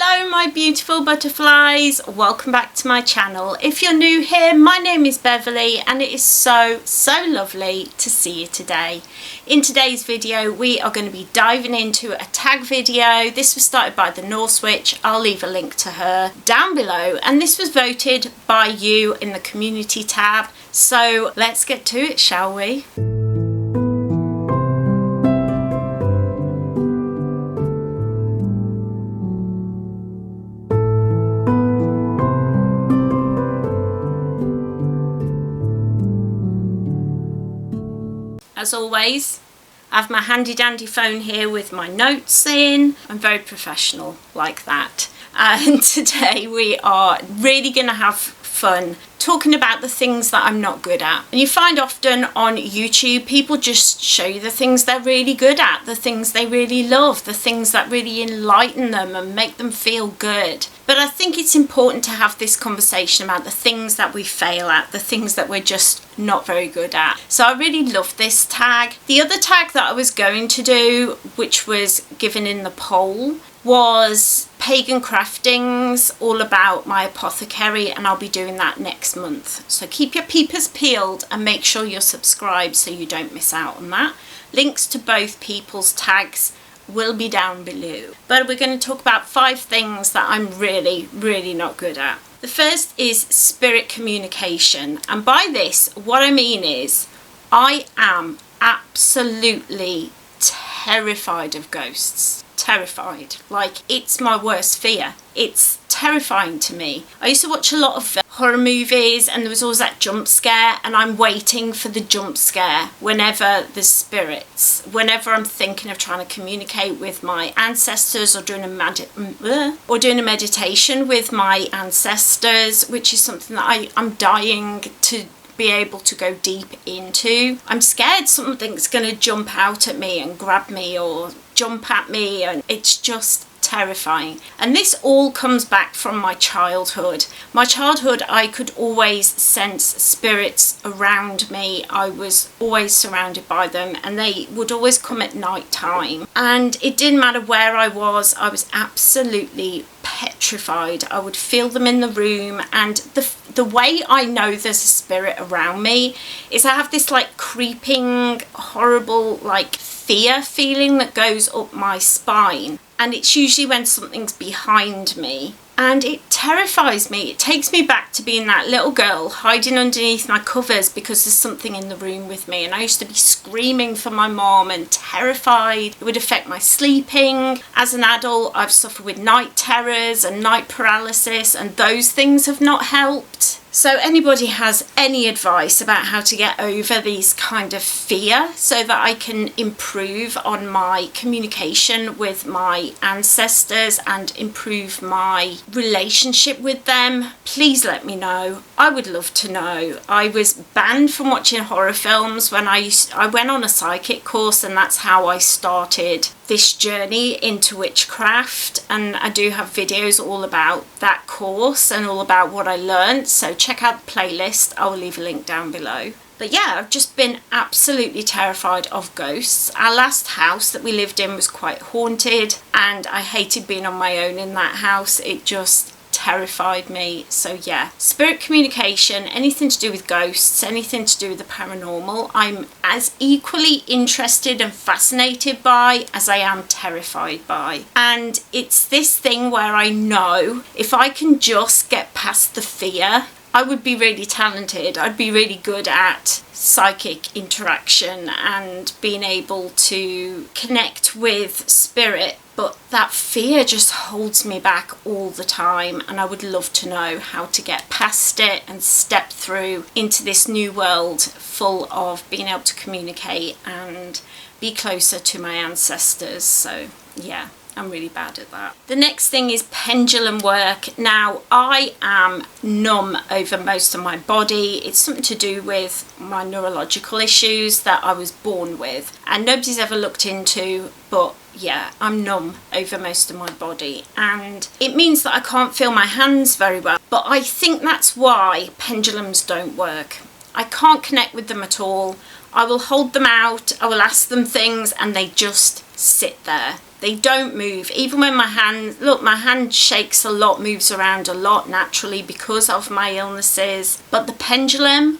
Hello my beautiful butterflies, welcome back to my channel. If you're new here, my name is Beverley and it is so lovely to see you today. In today's video we are going to be diving into a tag video. This was started by the Norse Witch. I'll leave a link to her down below, and this was voted by you in the community tab. So let's get to it, shall we? As always, I have my handy dandy phone here with my notes in. I'm very professional like that. And today we are really going to have fun talking about the things that I'm not good at. And you find often on YouTube people just show you the things they're really good at, the things they really love, the things that really enlighten them and make them feel good. But I think it's important to have this conversation about the things that we fail at, the things that we're just not very good at. So I really love this tag. The other tag that I was going to do, which was given in the poll, was pagan craftings, all about my apothecary, and I'll be doing that next month. So keep your peepers peeled and make sure you're subscribed so you don't miss out on that. Links to both people's tags will be down below. But we're going to talk about 5 things that I'm really not good at. The first is spirit communication, and by this what I mean is I am absolutely terrified of ghosts. Terrified. Like, it's my worst fear. It's terrifying to me. I used to watch a lot of horror movies and there was always that jump scare, and I'm waiting for the jump scare whenever there's spirits, whenever I'm thinking of trying to communicate with my ancestors or doing a meditation with my ancestors, which is something that I'm dying to be able to go deep into. I'm scared something's going to jump out at me and grab me or jump at me, and it's just terrifying. And this all comes back from my childhood. I could always sense spirits around me. I was always surrounded by them, and they would always come at night time, and it didn't matter where I was absolutely petrified. I would feel them in the room, and the way I know there's a spirit around me is I have this like creeping, horrible, like fear feeling that goes up my spine, and it's usually when something's behind me, and it terrifies me. It takes me back to being that little girl hiding underneath my covers because there's something in the room with me, and I used to be screaming for my mom and terrified. It would affect my sleeping. As an adult, I've suffered with night terrors and night paralysis, and those things have not helped. So anybody has any advice about how to get over these kind of fear so that I can improve on my communication with my ancestors and improve my relationship with them, please let me know. I would love to know. I was banned from watching horror films when I went on a psychic course, and that's how I started this journey into witchcraft, and I do have videos all about that course and all about what I learned, so check out the playlist. I will leave a link down below. But yeah, I've just been absolutely terrified of ghosts. Our last house that we lived in was quite haunted, and I hated being on my own in that house. It just terrified me. So yeah, spirit communication, anything to do with ghosts, anything to do with the paranormal, I'm as equally interested and fascinated by as I am terrified by. And it's this thing where I know if I can just get past the fear, I would be really talented. I'd be really good at psychic interaction and being able to connect with spirit, but that fear just holds me back all the time, and I would love to know how to get past it and step through into this new world full of being able to communicate and be closer to my ancestors. So yeah, I'm really bad at that. The next thing is pendulum work. Now, I am numb over most of my body. It's something to do with my neurological issues that I was born with, and nobody's ever looked into, but yeah, I'm numb over most of my body, and it means that I can't feel my hands very well. But I think that's why pendulums don't work. I can't connect with them at all. I will hold them out, I will ask them things, and they just sit there. They don't move. Even when my hand shakes a lot, moves around a lot naturally because of my illnesses. But the pendulum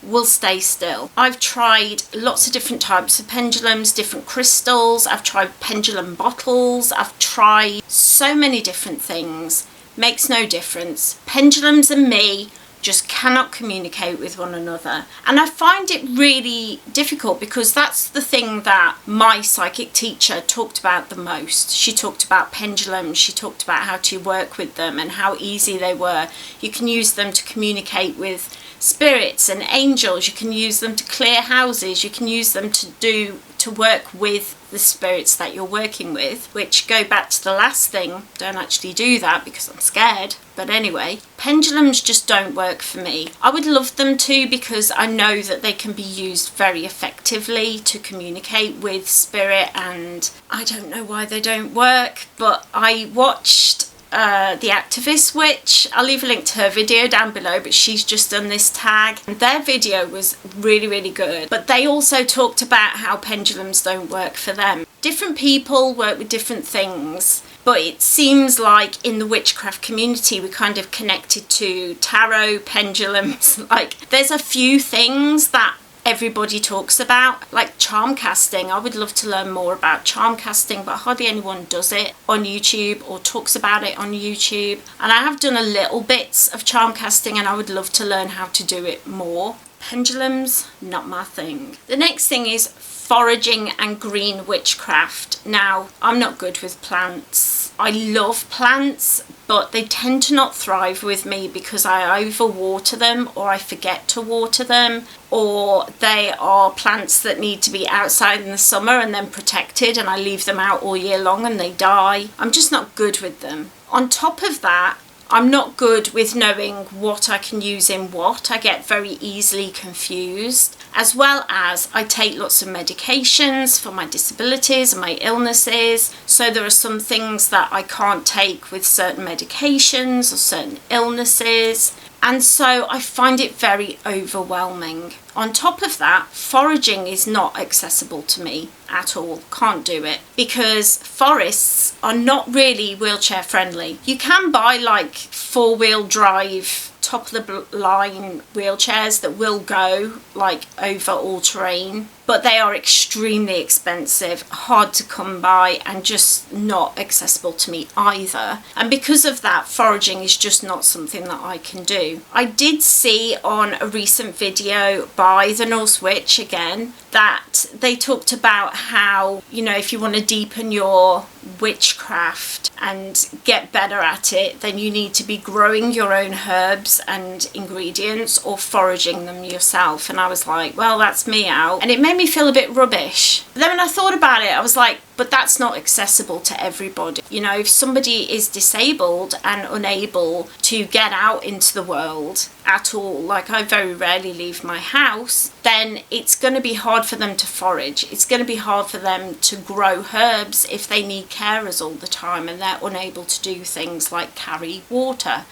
will stay still. I've tried lots of different types of pendulums, different crystals. I've tried pendulum bottles. I've tried so many different things. Makes no difference. Pendulums and me just cannot communicate with one another. And I find it really difficult because that's the thing that my psychic teacher talked about the most. She talked about pendulums, she talked about how to work with them and how easy they were. You can use them to communicate with spirits and angels, you can use them to clear houses, you can use them to work with the spirits that you're working with, which go back to the last thing. Don't actually do that because I'm scared. But anyway, pendulums just don't work for me. I would love them to because I know that they can be used very effectively to communicate with spirit, and I don't know why they don't work, but I watched the Activist Witch. I'll leave a link to her video down below, but she's just done this tag and their video was really good. But they also talked about how pendulums don't work for them. Different people work with different things, but it seems like in the witchcraft community we're kind of connected to tarot, pendulums. Like there's a few things that everybody talks about, like charm casting. I would love to learn more about charm casting, but hardly anyone does it on YouTube or talks about it on YouTube. And I have done a little bits of charm casting and I would love to learn how to do it more. Pendulums, not my thing. The next thing is foraging and green witchcraft. Now, I'm not good with plants. I love plants, but they tend to not thrive with me because I overwater them or I forget to water them, or they are plants that need to be outside in the summer and then protected and I leave them out all year long and they die. I'm just not good with them. On top of that, I'm not good with knowing what I can use in what. I get very easily confused, as well as I take lots of medications for my disabilities and my illnesses. So there are some things that I can't take with certain medications or certain illnesses. And so I find it very overwhelming. On top of that, foraging is not accessible to me at all. Can't do it because forests are not really wheelchair friendly. You can buy like 4-wheel drive top of the line wheelchairs that will go like over all terrain, but they are extremely expensive, hard to come by and just not accessible to me either. And because of that, foraging is just not something that I can do. I did see on a recent video by the Norse Witch again that they talked about how, you know, if you want to deepen your witchcraft and get better at it, then you need to be growing your own herbs and ingredients or foraging them yourself. And I was like, well, that's me out. And it made me feel a bit rubbish. But then when I thought about it, I was like, but that's not accessible to everybody. You know, if somebody is disabled and unable to get out into the world at all, like I very rarely leave my house, then it's going to be hard for them to forage. It's going to be hard for them to grow herbs if they need carers all the time and they're unable to do things like carry water.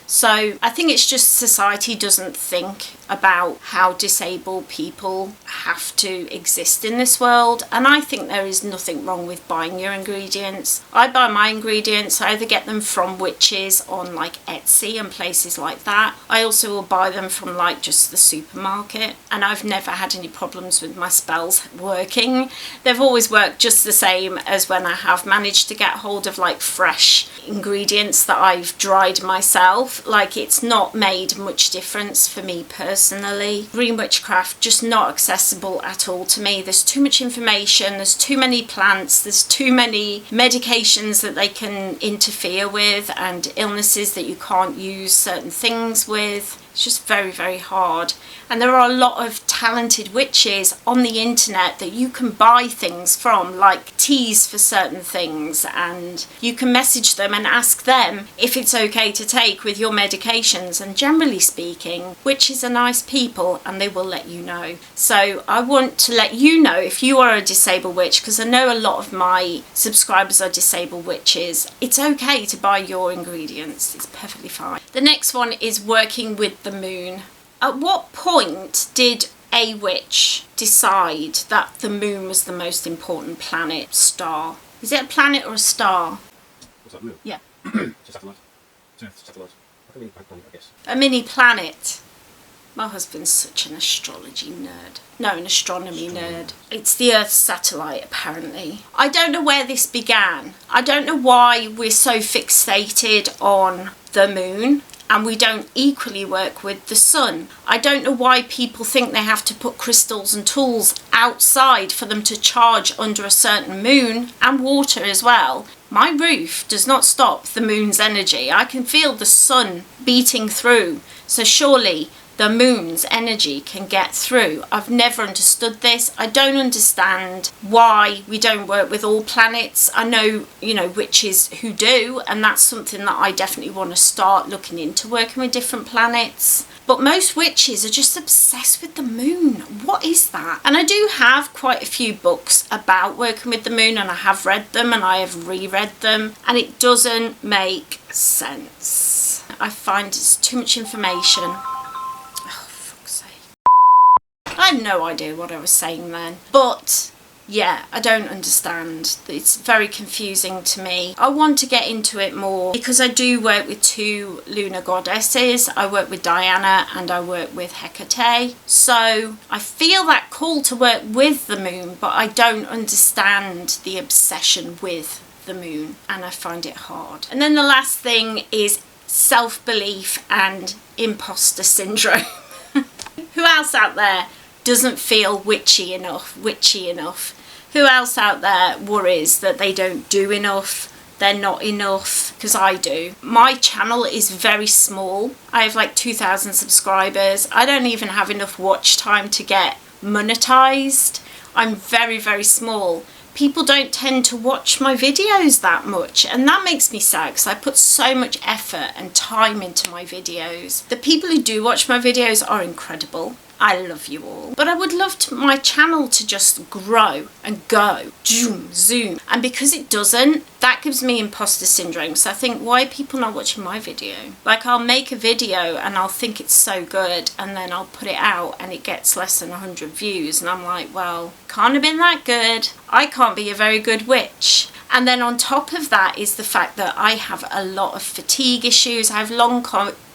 So I think it's just society doesn't think about how disabled people have to exist in this world, and I think there is nothing wrong with buying your ingredients. I buy my ingredients, I either get them from witches on like Etsy and places like that. I also will buy them from like just the supermarket, and I've never had any problems with my spells working. They've always worked just the same as when I have managed to get hold of like fresh ingredients that I've dried myself. Like it's not made much difference for me personally. Green witchcraft just not accessible at all to me. There's too much information, there's too many plants, there's too many medications that they can interfere with and illnesses that you can't use certain things with. It's just very hard. And there are a lot of talented witches on the internet that you can buy things from, like teas for certain things, and you can message them and ask them if it's okay to take with your medications, and generally speaking, witches are nice people and they will let you know. So I want to let you know if you are a disabled witch, because I know a lot of my subscribers are disabled witches. It's okay to buy your ingredients, it's perfectly fine. The next one is working with the moon. At what point did a witch decide that the moon was the most important planet, star Is it a planet or a star? What's that, moon? Yeah. It's a satellite. It's a satellite. Like a mini planet, I guess. A mini planet. My husband's such an astrology nerd. No, an astronomy nerd. It's the Earth's satellite, apparently. I don't know where this began. I don't know why we're so fixated on the moon and we don't equally work with the sun. I don't know why people think they have to put crystals and tools outside for them to charge under a certain moon, and water as well. My roof does not stop the moon's energy. I can feel the sun beating through. So surely the moon's energy can get through. I've never understood this. I don't understand why we don't work with all planets. I know, witches who do, and that's something that I definitely want to start looking into, working with different planets. But most witches are just obsessed with the moon. What is that? And I do have quite a few books about working with the moon, and I have read them and I have reread them, and it doesn't make sense. I find it's too much information. I have no idea what I was saying then. But yeah, I don't understand. It's very confusing to me. I want to get into it more because I do work with 2 lunar goddesses. I work with Diana and I work with Hecate. So I feel that call to work with the moon, but I don't understand the obsession with the moon, and I find it hard. And then the last thing is self-belief and imposter syndrome. Who else out there doesn't feel witchy enough? Who else out there worries that they don't do enough, they're not enough? Because I do. My channel is very small. I have like 2,000 subscribers. I don't even have enough watch time to get monetized. I'm very, very small. People don't tend to watch my videos that much, and that makes me sad because I put so much effort and time into my videos. The people who do watch my videos are incredible. I love you all. But I would love my channel to just grow and go, zoom. And because it doesn't, that gives me imposter syndrome. So I think, why are people not watching my video? Like, I'll make a video and I'll think it's so good, and then I'll put it out and it gets less than 100 views. And I'm like, well, can't have been that good. I can't be a very good witch. And then on top of that is the fact that I have a lot of fatigue issues. I have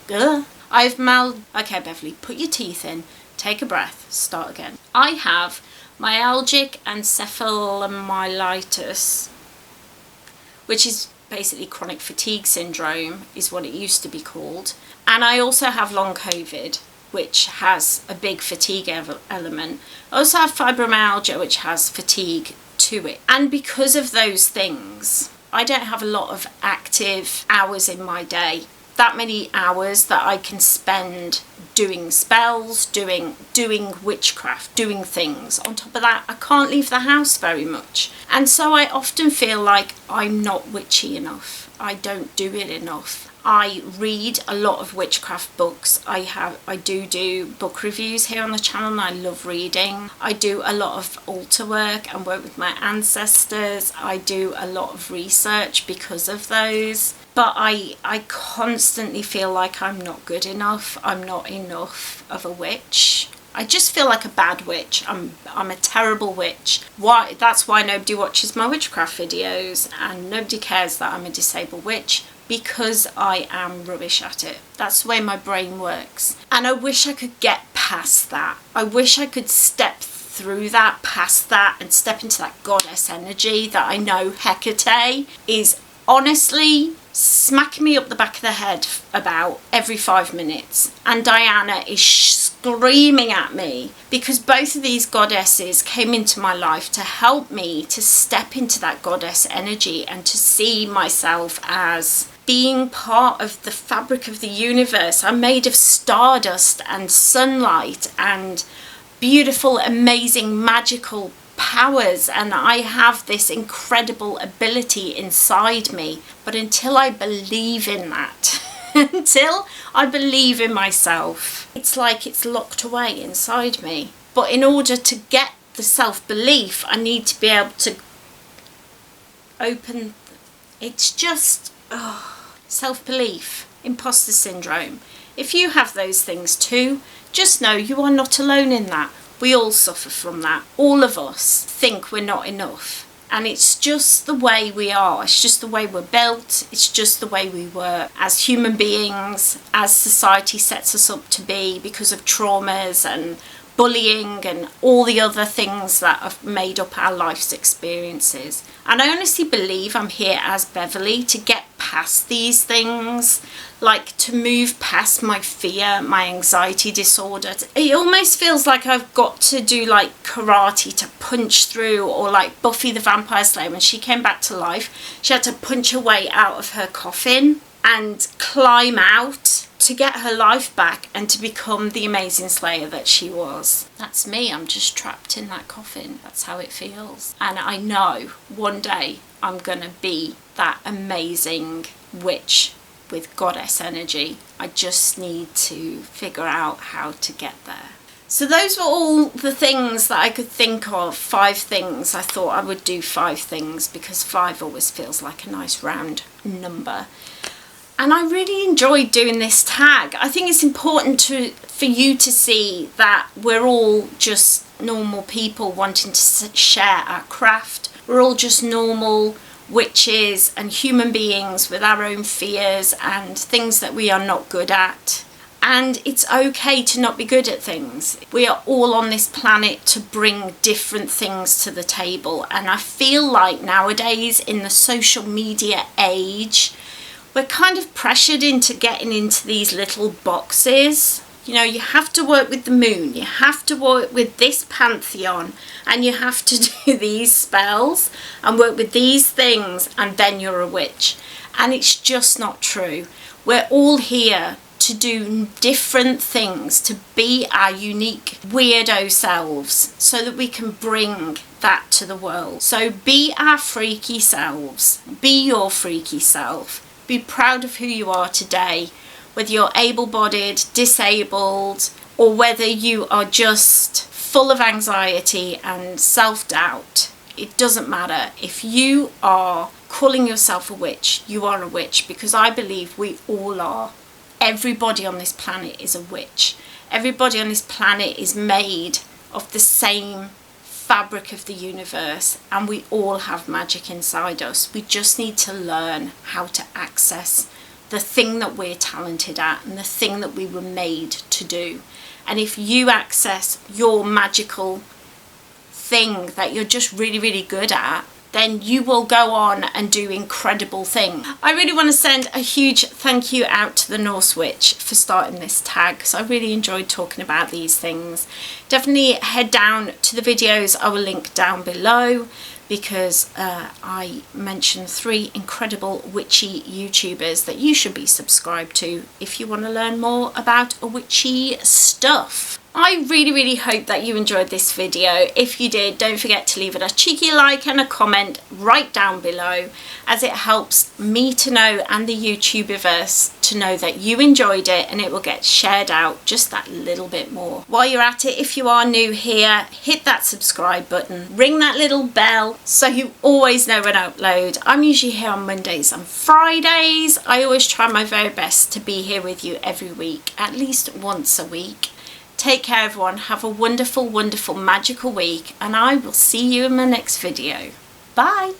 okay, Beverley, put your teeth in. Take a breath, start again. I have myalgic encephalomyelitis, which is basically chronic fatigue syndrome, is what it used to be called. And I also have long COVID, which has a big fatigue element. I also have fibromyalgia, which has fatigue to it. And because of those things, I don't have a lot of active hours in my day. That many hours that I can spend doing spells, doing witchcraft, doing things. On top of that, I can't leave the house very much. And so I often feel like I'm not witchy enough. I don't do it enough. I read a lot of witchcraft books. I do book reviews here on the channel, and I love reading. I do a lot of altar work and work with my ancestors. I do a lot of research because of those. But I constantly feel like I'm not good enough. I'm not enough of a witch. I just feel like a bad witch. I'm a terrible witch. Why? That's why nobody watches my witchcraft videos, and nobody cares that I'm a disabled witch, because I am rubbish at it. That's the way my brain works. And I wish I could get past that. I wish I could step through that, past that, and step into that goddess energy that I know Hecate is honestly smacking me up the back of the head about every 5 minutes. And Diana is screaming at me, because both of these goddesses came into my life to help me to step into that goddess energy and to see myself as being part of the fabric of the universe. I'm made of stardust and sunlight and beautiful, amazing, magical powers, and I have this incredible ability inside me. But until I believe in that, until I believe in myself, it's like it's locked away inside me. But in order to get the self-belief, I need to be able to open. It's just self-belief, imposter syndrome. If you have those things too, just know you are not alone in that. We all suffer from that. All of us think we're not enough. And it's just the way we are. It's just the way we're built. It's just the way we were as human beings, as society sets us up to be because of traumas and bullying and all the other things that have made up our life's experiences. And I honestly believe I'm here as Beverley to get past these things, like to move past my fear, my anxiety disorder. It almost feels like I've got to do like karate to punch through, or like Buffy the Vampire Slayer, when she came back to life, she had to punch her way out of her coffin and climb out to get her life back and to become the amazing slayer that she was. That's me. I'm just trapped in that coffin. That's how it feels. And I know one day I'm gonna be that amazing witch with goddess energy. I just need to figure out how to get there. So those were all the things that I could think of. 5 things. I thought I would do 5 things because 5 always feels like a nice round number. And I really enjoyed doing this tag. I think it's important for you to see that we're all just normal people wanting to share our craft. We're all just normal witches and human beings with our own fears and things that we are not good at. And it's okay to not be good at things. We are all on this planet to bring different things to the table. And I feel like nowadays in the social media age, we're kind of pressured into getting into these little boxes. You know, you have to work with the moon, you have to work with this pantheon, and you have to do these spells and work with these things, and then you're a witch. And it's just not true. We're all here to do different things, to be our unique weirdo selves, so that we can bring that to the world. So be our freaky selves, be your freaky self. Be proud of who you are today, whether you're able-bodied, disabled, or whether you are just full of anxiety and self-doubt. It doesn't matter. If you are calling yourself a witch, you are a witch, because I believe we all are. Everybody on this planet is a witch. Everybody on this planet is made of the same fabric of the universe, and we all have magic inside us. We just need to learn how to access the thing that we're talented at and the thing that we were made to do. And if you access your magical thing that you're just really, really good at, then you will go on and do incredible things. I really want to send a huge thank you out to the Norse Witch for starting this tag, because I really enjoyed talking about these things. Definitely head down to the videos I will link down below, because I mentioned 3 incredible witchy YouTubers that you should be subscribed to if you want to learn more about witchy stuff. I really, really hope that you enjoyed this video. If you did, don't forget to leave it a cheeky like and a comment right down below, as it helps me to know, and the YouTuberverse to know, that you enjoyed it, and it will get shared out just that little bit more. While you're at it, if you are new here, hit that subscribe button, ring that little bell so you always know when I upload. I'm usually here on Mondays and Fridays. I always try my very best to be here with you every week, at least once a week. Take care everyone, have a wonderful, wonderful, magical week, and I will see you in my next video. Bye!